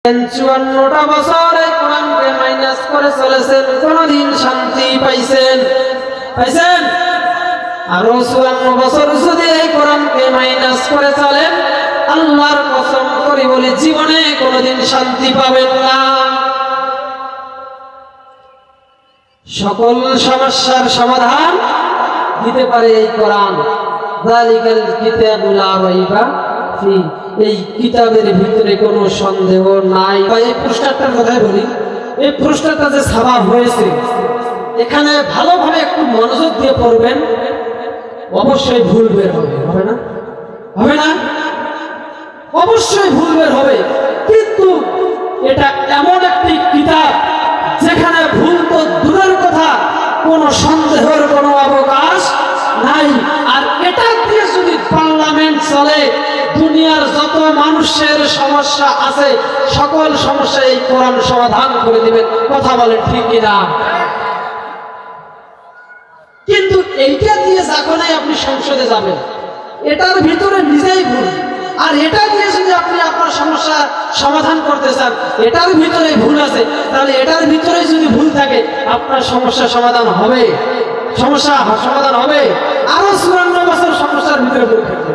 54টা বছর এই কোরআনকে মাইনাস করে চলেছেন, কোনদিন শান্তি পাইছেন? আরো 54 বছর যদি এই কোরআনকে মাইনাস করে চলেন, আল্লাহর কসম করে বলি জীবনে কোনদিন শান্তি পাবেন না। সকল সমস্যার সমাধান দিতে পারে এই কোরআন। যালিকাল কিতাবু লা রাইবা ফি, এই কিতাবের ভিতরে কোনো সন্দেহ নাই। এই প্রশ্নটার কথাই বলি, এই প্রশ্নটা যে সওয়াব হয়েছে, এখানে ভালোভাবে একটু মনোযোগ দিয়ে পড়বেন, অবশ্যই ভুল বের হবে। হবে না? হবে না? অবশ্যই ভুল বের হবে। কিন্তু এটা এমন একটি কিতাব যেখানে ভুল তো দূরের কথা, কোনো সন্দেহের কোনো অবকাশ নাই। আর এটা দিয়ে যদি পার্লামেন্ট চলে, দুনিয়ার যত মানুষের সমস্যা আছে সকল সমস্যা এই কোরআন সমাধান করে দিবেন। কথা বলেন ঠিক কিনা? কিন্তু এইটা দিয়ে যখনই আপনি সংসদে যাবেন, এটার ভিতরে নিজেই ভুল। আর এটা দিয়ে যদি আপনি আপনার সমস্যা সমাধান করতে চান, এটার ভিতরে ভুল আছে, তাহলে এটার ভিতরে যদি ভুল থাকে আপনার সমস্যা সমাধান হবে? সমস্যা সমাধান হবে? আরো 54 বছর সমস্যার ভিতরে ভুল থাকবে,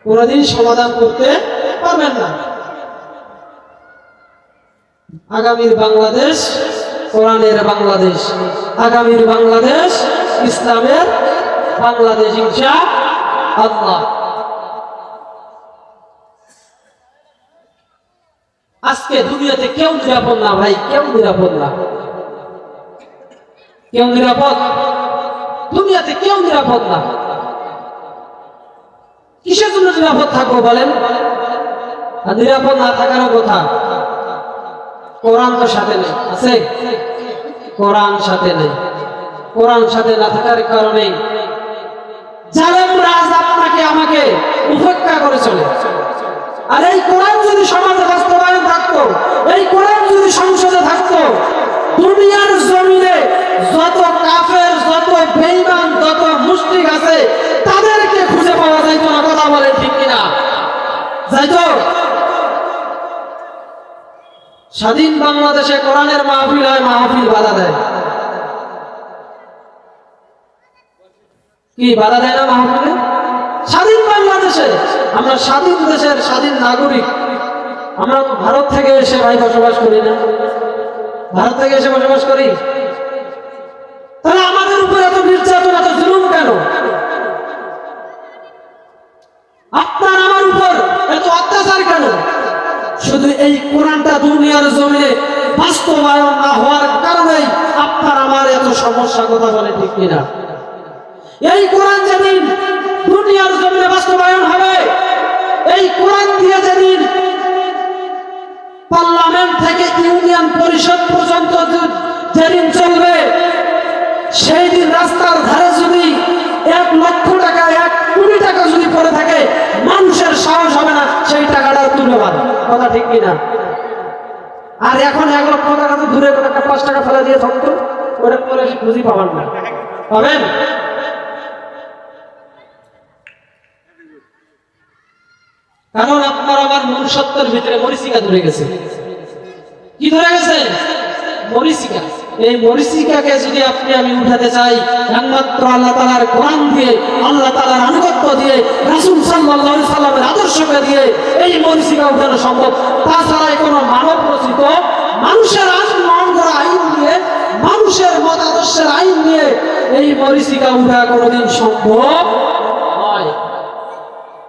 কোনদিন সমাধান করতে পারবেন না। আগামীর বাংলাদেশ কোরআনের বাংলাদেশ, আগামীর বাংলাদেশ ইসলামের বাংলাদেশ ইনশাআল্লাহ। আজকে দুনিয়াতে কেউ নিরাপদ না ভাই, কেউ নিরাপদ না। কেউ নিরাপদ? দুনিয়াতে কেউ নিরাপদ না। কিসের জন্য নিরাপদ থাকবো বলেন? আর নিরাপদ না থাকার কথা, কোরআন তো সাথে নেই। আছে? কোরআন সাথে নেই। কোরআন সাথে না থাকার কারণে জালেম রাজ আপনাকে আমাকে উপেক্ষা করে চলে। আর এই কোরআন যদি সমাজে বাস্তবায়ন থাকতো, এই কোরআন যদি সংসদে থাকতো, দুনিয়ার জমিনে যত কাফের, যত বেঈমান, যত মুশরিক আছে তাদেরকে খুঁজে পাওয়া যাইতো না। কথা বলে ঠিক কিনা? যাইতো? স্বাধীন বাংলাদেশে কোরআনের মাহফিল হয়, মাহফিল বাধা দেয়। কি বাধা দেয় না মাহফিলে? স্বাধীন বাংলাদেশে আমরা স্বাধীন দেশের স্বাধীন নাগরিক। আমরা তো ভারত থেকে এসে ভাই বসবাস করি না? ভারত থেকে এসে বসবাস করি, তাহলে আমাদের উপর এত নির্যাতন, এত জুলুম কেন? আপনার আমার উপর এত অত্যাচার কেন? শুধু এই কোরআনটা দুনিয়ার জমিনে বাস্তবায়ন না হওয়ার কারণেই আপনার আমার এত সমস্যা। কথা বলে ঠিক কিনা? এই কোরআন যেদিন দুনিয়ার জমিনে বাস্তবায়ন হবে, এই কোরআন দিয়ে যেদিন পার্লামেন্ট থেকে ইউনিয়ন পরিষদ পর্যন্ত যেদিন চলবে, সেই দিন রাস্তার ধারে যদি 1 লক্ষ টাকা, 1 কোটি টাকা যদি পড়ে থাকে, মানুষের সাহস হবে না সেই টাকাটা তুলে পাবে। কথা ঠিক কিনা? আর এখন 1 লক্ষ টাকা তো দূরে একটা 5 টাকা ফেলা দিয়ে থাকতো, ওটা পরে খুঁজি পাবেন না। পাবেন? কারণ আপনার আমার মনুষ্যত্বের ভিতরে মরিচিকা ধরে গেছে। কি ধরে গেছে? মরিচিকা। এই মরিচিকাকে যদি আপনি আমি উঠাতে চাই, একমাত্র আল্লাহ তাআলার কোরআন দিয়ে, আল্লাহ তাআলার আনুগত্য দিয়ে, রাসূল সাল্লাল্লাহু আলাইহি সাল্লামের আদর্শকে দিয়ে এই মরিচিকা উঠানো সম্ভব। তাছাড়া কোনো মানব রচিত মানুষের আইন করা আইন নিয়ে, মানুষের মতাদর্শের আইন নিয়ে এই মরিচিকা উঠা কোনোদিন সম্ভব